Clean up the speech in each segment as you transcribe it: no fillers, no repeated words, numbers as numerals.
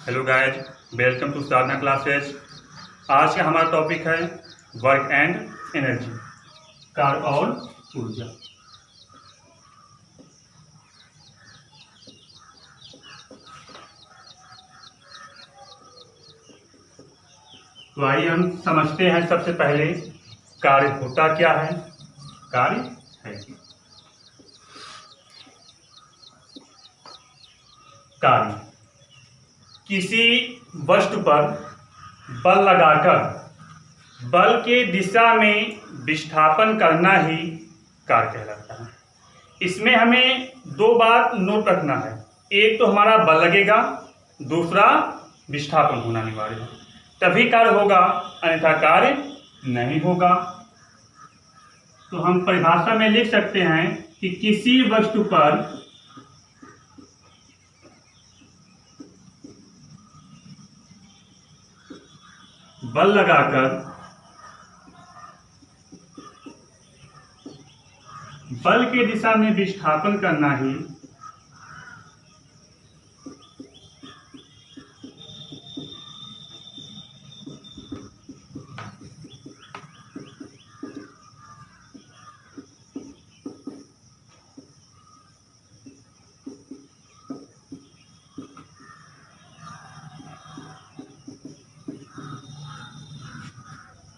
Hello guys, welcome to Sadhna classes. आज का हमारा टॉपिक है वर्क एंड एनर्जी, कार्य और ऊर्जा। तो आइए हम समझते हैं सबसे पहले कार्य होता क्या है, कार्य है क्या। कार्य किसी वस्तु पर बल लगाकर बल के दिशा में विस्थापन करना ही कार्य कहलाता है। इसमें हमें दो बात नोट रखना है, एक तो हमारा बल लगेगा, दूसरा विस्थापन होना अनिवार्य है, तभी कार्य होगा, अन्यथा कार्य नहीं होगा। तो हम परिभाषा में लिख सकते हैं कि किसी वस्तु पर बल लगाकर बल के दिशा में विस्थापन करना ही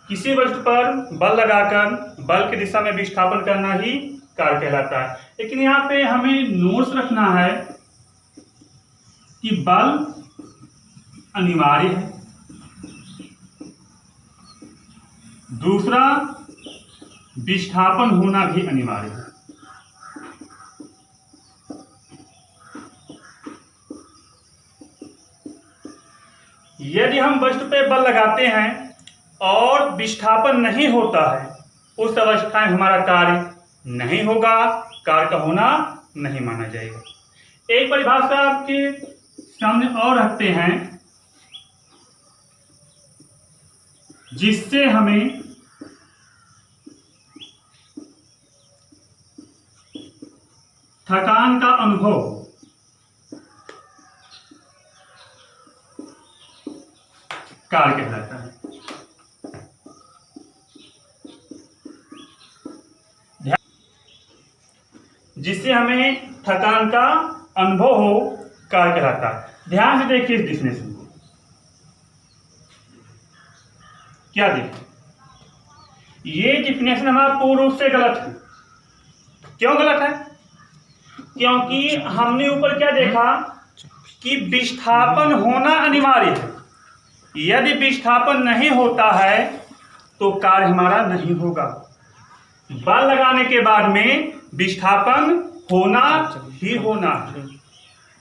किसी वस्तु पर बल लगाकर बल की दिशा में विस्थापन करना ही कार्य कहलाता है। लेकिन यहाँ पे हमें नोट्स रखना है कि बल अनिवार्य है, दूसरा विस्थापन होना भी अनिवार्य है। यदि हम वस्तु पे बल लगाते हैं और विस्थापन नहीं होता है, उस अवस्था में हमारा कार्य नहीं होगा, कार्य का होना नहीं माना जाएगा। एक परिभाषा आपके सामने और रखते हैं जिससे हमें थकान का अनुभव कार्य कहलाता है। जिससे हमें थकान का अनुभव हो, कार्य कहलाता है। ध्यान से देखिए इस डिफिनेशन को, क्या देखिए, ये डिफिनेशन हमारा पूर्ण रूप से गलत है। क्यों गलत है? क्योंकि हमने ऊपर क्या देखा कि विस्थापन होना अनिवार्य है। यदि विस्थापन नहीं होता है तो कार्य हमारा नहीं होगा। बल लगाने के बाद में विस्थापन होना ही होना।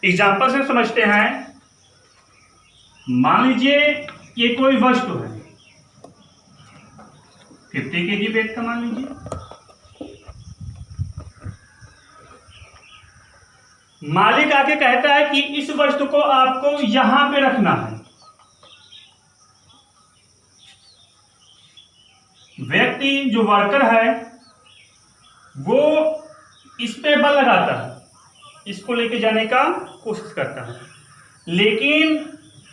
एग्जाम्पल से समझते हैं। मान लीजिए ये कोई वस्तु है, 50 kg वेट का मान लीजिए। मालिक आके कहता है कि इस वस्तु को आपको यहां पे रखना है। व्यक्ति जो वर्कर है वो इस पे बल लगाता है, इसको लेके जाने का कोशिश करता है, लेकिन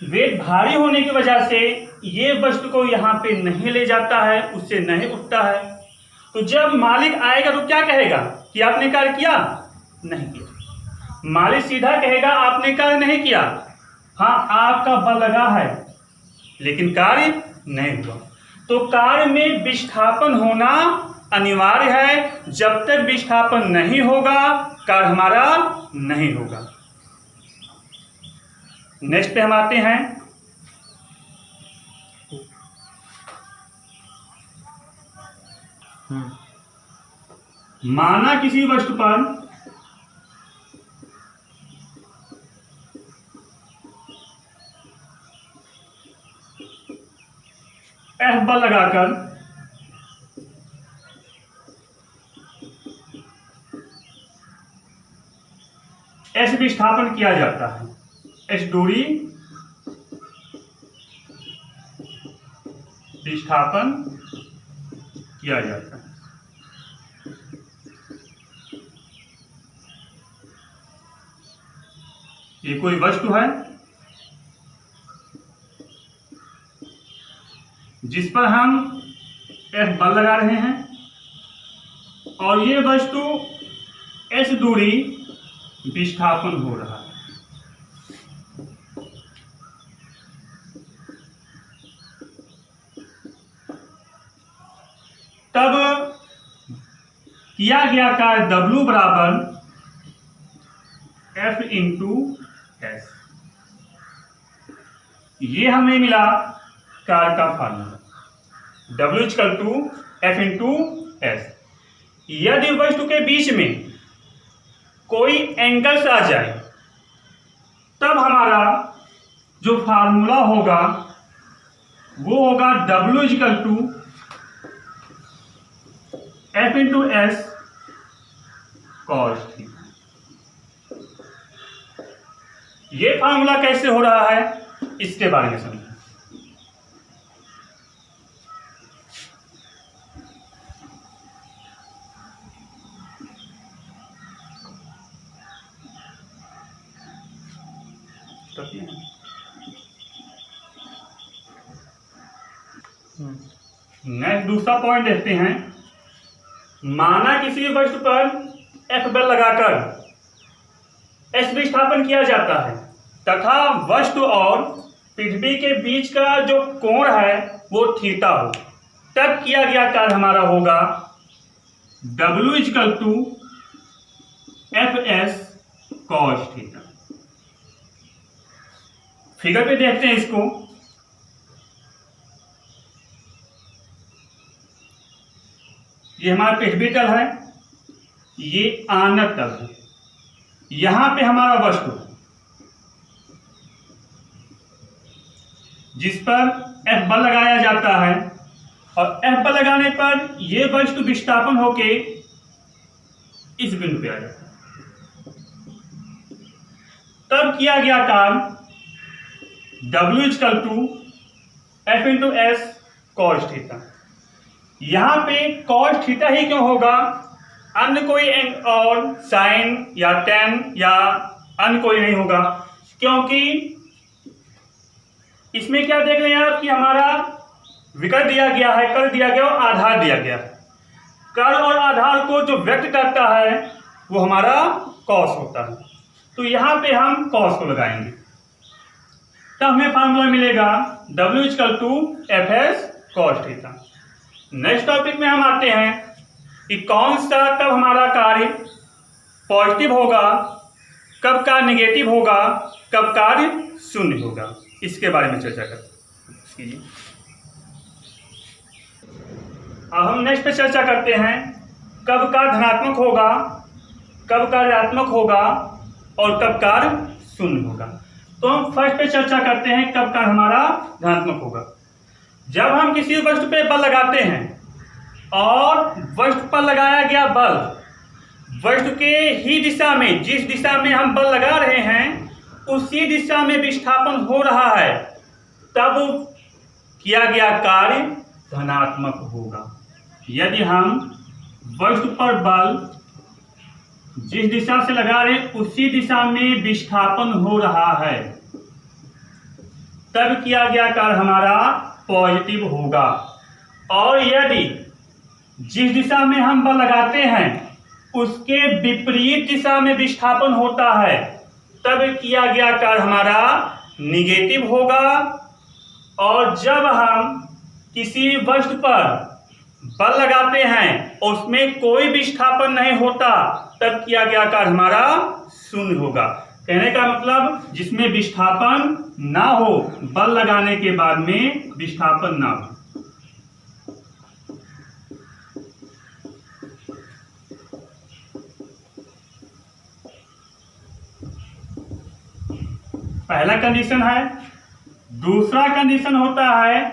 वेट भारी होने की वजह से ये वस्तु को यहाँ पे नहीं ले जाता है, उससे नहीं उठता है। तो जब मालिक आएगा तो क्या कहेगा कि आपने कार्य किया? नहीं किया। मालिक सीधा कहेगा आपने कार्य नहीं किया, हाँ आपका बल लगा है लेकिन कार्य नहीं हुआ। तो कार्य में विस्थापन होना अनिवार्य है। जब तक विस्थापन नहीं होगा कार्य हमारा नहीं होगा। नेक्स्ट पे हम आते हैं। माना किसी वस्तु पर F बल लगाकर S विस्थापन किया जाता है, S दूरी विस्थापन किया जाता है। ये कोई वस्तु है, जिस पर हम F बल लगा रहे हैं और ये वस्तु S दूरी विस्थापन हो रहा है। तब किया गया कार्य W बराबर F इंटू एस, ये हमें मिला कार्य का formula W equal to F into S. यदि वस्तु के बीच में कोई एंगल्स आ जाए तब हमारा जो फार्मूला होगा वो होगा W equal to F into S cos theta. ये फार्मूला कैसे हो रहा है इसके बारे में समझें। नेक्स्ट दूसरा पॉइंट देखते हैं। माना किसी वस्तु पर F बल लगाकर S विस्थापन किया जाता है तथा वस्तु और पृथ्वी के बीच का जो कोण है वो थीटा हो, तब किया गया कार्य हमारा होगा W equal to F S cos theta. Figure पे देखते हैं इसको। ये हमारा पृथ्वी तल है, ये आनत तल है, यहां पे हमारा वस्तु जिस पर F बल लगाया जाता है और F बल लगाने पर यह वस्तु विस्थापन होके इस बिंदु पे आ जाता है। तब किया गया कार्य W equal to F into S cos theta. यहां पे कॉस थीटा ही क्यों होगा, अन्य कोई और साइन या टेन या अन्य कोई नहीं होगा, क्योंकि इसमें क्या देख रहे हैं आप कि हमारा विकर्ण दिया गया है, कर दिया गया और आधार दिया गया है। कर और आधार को जो व्यक्त करता है वो हमारा कॉस होता है, तो यहां पे हम कॉस को लगाएंगे तब हमें फार्मूला मिलेगा W equal to F S cos theta. Next topic में हम आते हैं कि कौन सा कब हमारा कार्य पॉजिटिव होगा, कब कार्य नेगेटिव होगा, कब कार्य शून्य होगा, इसके बारे में चर्चा करते हैं। अब हम नेक्स्ट पे चर्चा करते हैं कब कार्य धनात्मक होगा, कब कार्य ऋणात्मक होगा और कब कार्य शून्य होगा। तो हम फर्स्ट पे चर्चा करते हैं कब कार्य हमारा धनात्मक होगा। जब हम किसी वस्तु पे बल लगाते हैं और वस्तु पर लगाया गया बल वस्तु के ही दिशा में, जिस दिशा में हम बल लगा रहे हैं उसी दिशा में विस्थापन हो रहा है, तब किया गया कार्य धनात्मक होगा। यदि हम वस्तु पर बल जिस दिशा से लगा रहे हैं उसी दिशा में विस्थापन हो रहा है, तब किया गया कार्य हमारा पॉजिटिव होगा। और यदि जिस दिशा में हम बल लगाते हैं उसके विपरीत दिशा में विस्थापन होता है, तब किया गया कार्य हमारा निगेटिव होगा। और जब हम किसी वस्तु पर बल लगाते हैं और उसमें कोई विस्थापन नहीं होता, तब किया गया कार्य हमारा शून्य होगा। कहने का मतलब जिसमें विस्थापन ना हो, बल लगाने के बाद में विस्थापन ना हो। पहला कंडीशन है। दूसरा कंडीशन होता है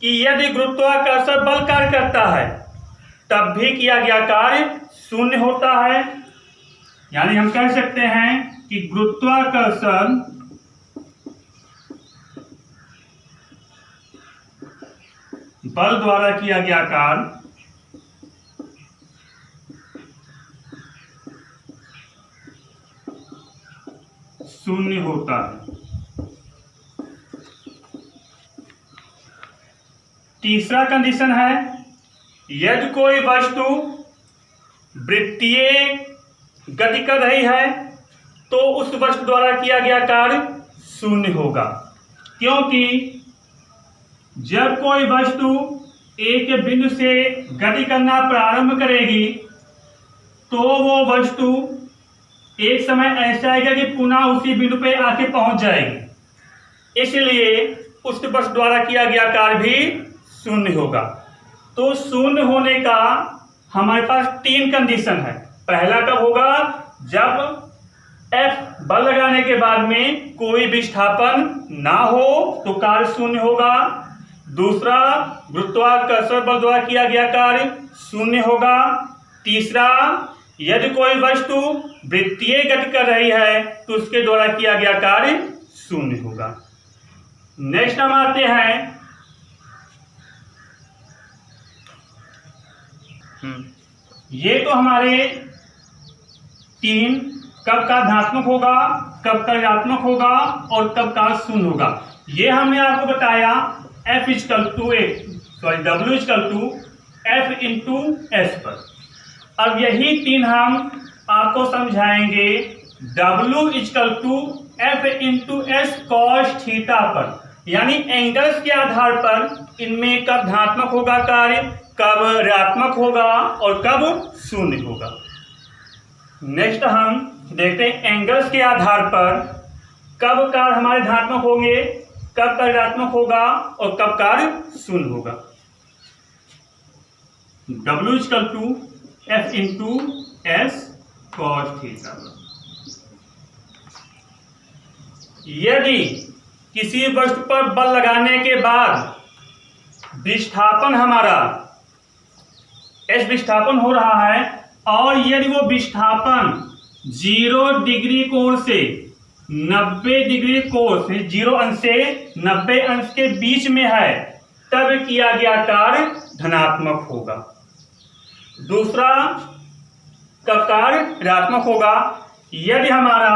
कि यदि गुरुत्वाकर्षण बल कार्य करता है तब भी किया गया कार्य शून्य होता है। यानी हम कह सकते हैं कि गुरुत्वाकर्षण बल द्वारा किया गया कार्य शून्य होता है। तीसरा कंडीशन है, यदि कोई वस्तु वृत्तीय गति कर रही है तो उस वस्तु द्वारा किया गया कार्य शून्य होगा, क्योंकि जब कोई वस्तु एक बिंदु से गति करना प्रारंभ करेगी तो वो वस्तु एक समय ऐसा आएगा कि पुनः उसी बिंदु पे आके पहुंच जाएगी, इसलिए उस वस्तु द्वारा किया गया कार्य भी शून्य होगा। तो शून्य होने का हमारे पास 3 कंडीशन है। पहला कब होगा, जब F बल लगाने के बाद में कोई विस्थापन ना हो तो कार्य शून्य होगा। दूसरा, गुरुत्वाकर्षण बल द्वारा किया गया कार्य शून्य होगा। तीसरा, यदि कोई वस्तु वृत्तीय गति कर रही है तो उसके द्वारा किया गया कार्य शून्य होगा। नेक्स्ट हम आते हैं ये तो हमारे 3 कब का धनात्मक होगा, कब का ऋणात्मक होगा और कब का शून्य होगा। ये हमने आपको बताया W F इंटू S पर। अब यही 3 हम आपको समझाएंगे W F into S cos theta पर, यानी एंगल्स के आधार पर इनमें कब धनात्मक होगा कार्य, कब ऋणात्मक होगा और कब शून्य होगा। नेक्स्ट हम देखते हैं एंगल्स के आधार पर कब कार्य हमारे धनात्मक होंगे, कब कार्य ऋणात्मक होगा और कब कार्य शून्य होगा। W F into S cos theta. यदि किसी वस्तु पर बल लगाने के बाद विस्थापन हमारा S विस्थापन हो रहा है और यदि वो विस्थापन 0 डिग्री कोण से 90 डिग्री कोण से 0 अंश से 90 अंश के बीच में है तब किया गया कार्य धनात्मक होगा। दूसरा, कब कार्य ऋणात्मक होगा, यदि हमारा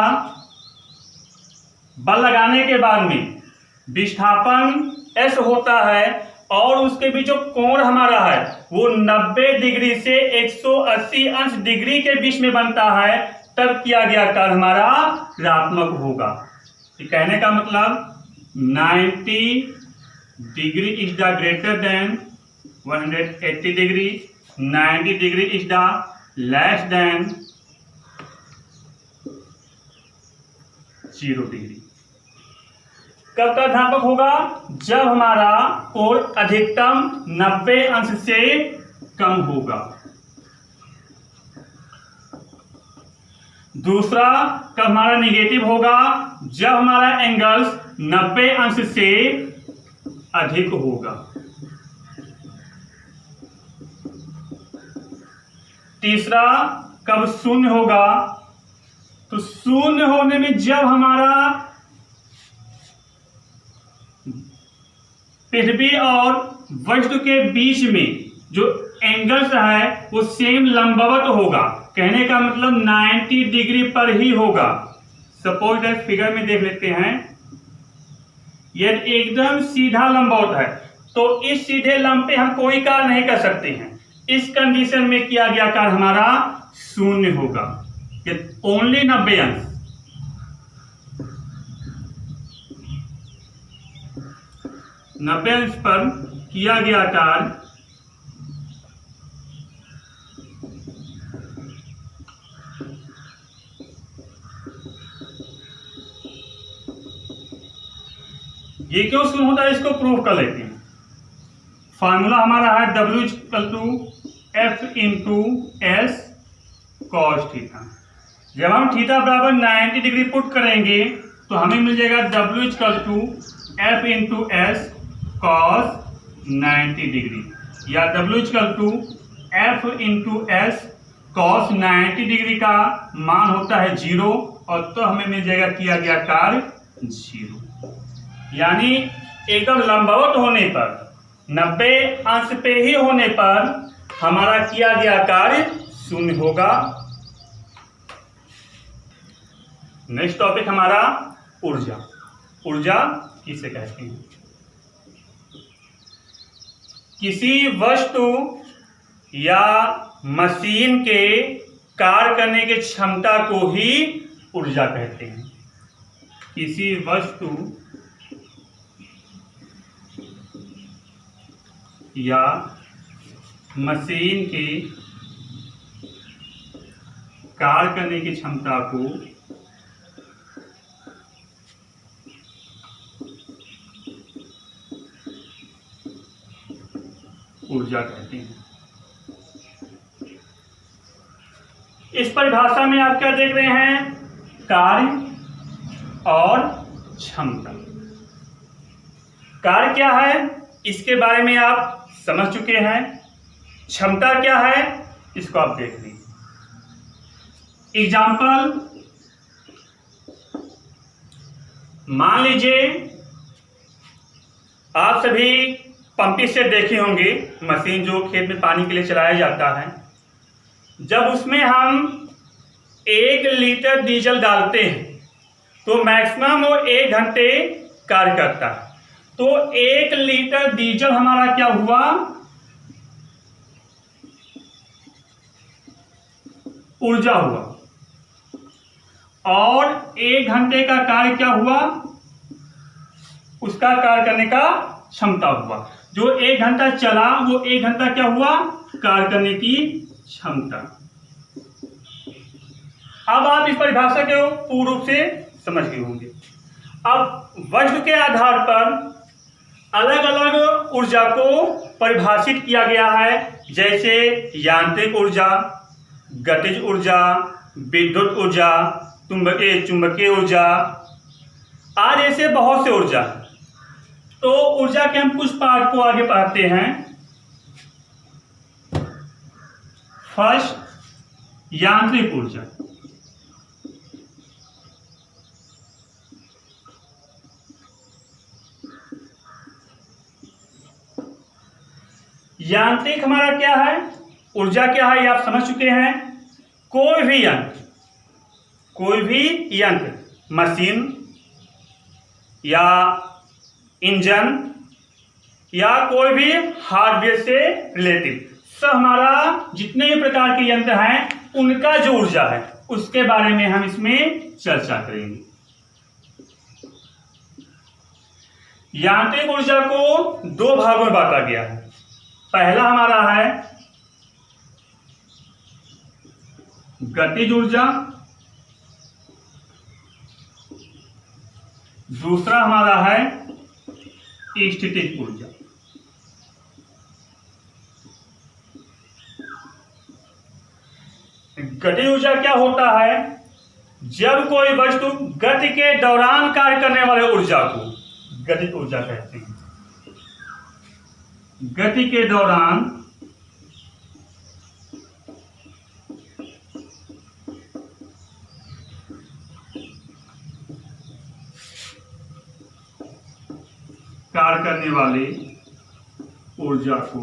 बल लगाने के बाद में विस्थापन S होता है और उसके बीच जो कोण हमारा है वो 90 डिग्री से 180 अंश डिग्री के बीच में बनता है, तब किया गया कार्य हमारा ऋणात्मक होगा। कहने का मतलब 90 degree is the greater than 180 degree, 90 degree is the less than 0 degree. कब का धनात्मक होगा, जब हमारा कोण अधिकतम 90 अंश से कम होगा। दूसरा, कब हमारा निगेटिव होगा, जब हमारा एंगल्स 90 अंश से अधिक होगा। तीसरा, कब शून्य होगा, तो शून्य होने में जब हमारा पृथ्वी और वस्तु के बीच में जो एंगल्स है वो सेम लंबवत होगा। कहने का मतलब 90 डिग्री पर ही होगा। सपोज दैट फिगर में देख लेते हैं, यदि एकदम सीधा लंबवत है तो इस सीधे लंब पे हम कोई कार्य नहीं कर सकते हैं। इस कंडीशन में किया गया कार्य हमारा शून्य होगा, ओनली 90 अंश। नब्बे अंश पर किया गया कार्य ये क्यों शून्य होता है, इसको प्रूव कर लेते हैं। फार्मूला हमारा है W F into S cos theta. जब हम थीटा बराबर 90 डिग्री पुट करेंगे तो हमें मिल जाएगा W F into S cos 90 degree, या W F into S cos 90 degree का मान होता है 0 और तो हमें मिल जाएगा किया गया कार्य 0। यानी एकदम लंबवत होने पर 90 अंश पे ही होने पर हमारा किया गया कार्य शून्य होगा। नेक्स्ट टॉपिक हमारा ऊर्जा। ऊर्जा किसे कहते हैं। किसी वस्तु या मशीन के कार्य करने की क्षमता को ही ऊर्जा कहते हैं। किसी वस्तु या मशीन के कार्य करने की क्षमता को ऊर्जा कहते हैं। इस परिभाषा में आप क्या देख रहे हैं? कार्य और क्षमता। कार्य क्या है इसके बारे में आप समझ चुके हैं। क्षमता क्या है इसको आप देख लीजिए। एग्जाम्पल, मान लीजिए आप सभी पंपिंग सेट देखे होंगे, मशीन जो खेत में पानी के लिए चलाया जाता है। जब उसमें हम 1 लीटर डीजल डालते हैं तो मैक्सिमम वो 1 घंटे कार्य करता है। तो 1 लीटर डीजल हमारा क्या हुआ? ऊर्जा हुआ। और 1 घंटे का कार्य क्या हुआ? उसका कार्य करने का क्षमता हुआ। जो 1 घंटा चला वो 1 घंटा क्या हुआ? कार्य करने की क्षमता। अब आप इस परिभाषा को पूर्ण रूप से समझ गए होंगे। अब वस्तु के आधार पर अलग अलग ऊर्जा को परिभाषित किया गया है, जैसे यांत्रिक ऊर्जा, गतिज ऊर्जा, विद्युत ऊर्जा, चुंबकीय ऊर्जा आज ऐसे बहुत से ऊर्जा। तो ऊर्जा के हम कुछ पार्ट को आगे पढ़ते हैं। फर्स्ट, यांत्रिक ऊर्जा। यांत्रिक हमारा क्या है? ऊर्जा क्या है ये आप समझ चुके हैं। कोई भी यंत्र, मशीन या इंजन या कोई भी हार्डवेयर से रिलेटेड सब हमारा जितने भी प्रकार के यंत्र हैं उनका जो ऊर्जा है उसके बारे में हम इसमें चर्चा करेंगे। यांत्रिक ऊर्जा को 2 भागों में बांटा गया है। पहला हमारा है गतिज ऊर्जा, दूसरा हमारा है स्थितिज ऊर्जा। गतिज ऊर्जा क्या होता है? जब कोई वस्तु गति के दौरान कार्य करने वाले ऊर्जा को गतिज ऊर्जा कहते हैं। गति के दौरान कार्य करने वाले ऊर्जा को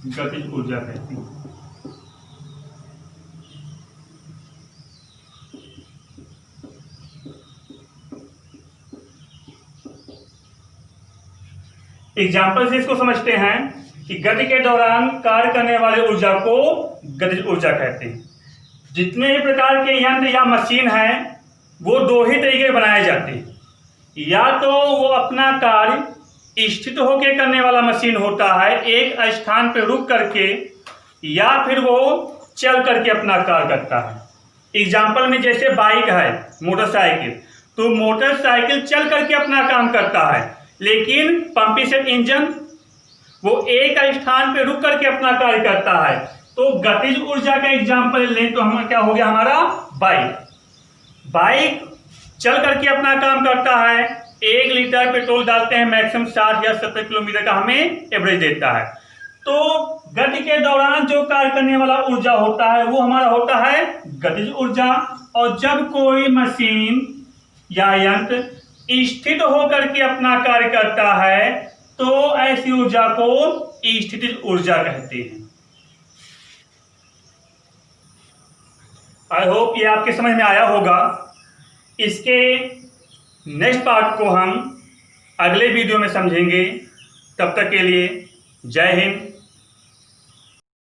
गतिज ऊर्जा कहते हैं। एग्जाम्पल से इसको समझते हैं कि गति के दौरान कार्य करने वाले ऊर्जा को गतिज ऊर्जा कहते हैं। जितने भी प्रकार के यंत्र या मशीन हैं वो 2 ही तरीके बनाए जाते हैं। या तो वो अपना कार्य स्थित होकर करने वाला मशीन होता है एक स्थान पर रुक करके, या फिर वो चल करके अपना कार्य करता है। एग्जाम्पल में जैसे बाइक है, मोटरसाइकिल, तो मोटरसाइकिल चल करके अपना काम करता है, लेकिन पंपिंग सेट इंजन वो एक स्थान पे रुक करके अपना कार्य करता है। तो गतिज ऊर्जा का एग्जाम्पल लें तो हमारा क्या हो गया? हमारा बाइक चल करके अपना काम करता है। 1 लीटर पेट्रोल डालते हैं, मैक्सिमम 60 या 70 किलोमीटर का हमें एवरेज देता है। तो गति के दौरान जो कार्य करने वाला ऊर्जा होता है वो हमारा होता है गतिज ऊर्जा। और जब कोई मशीन या यंत्र स्थित होकर के अपना कार्य करता है तो ऐसी ऊर्जा को स्थितिज ऊर्जा कहते हैं। आई होप ये आपके समझ में आया होगा। इसके नेक्स्ट पार्ट को हम अगले वीडियो में समझेंगे। तब तक के लिए जय हिंद,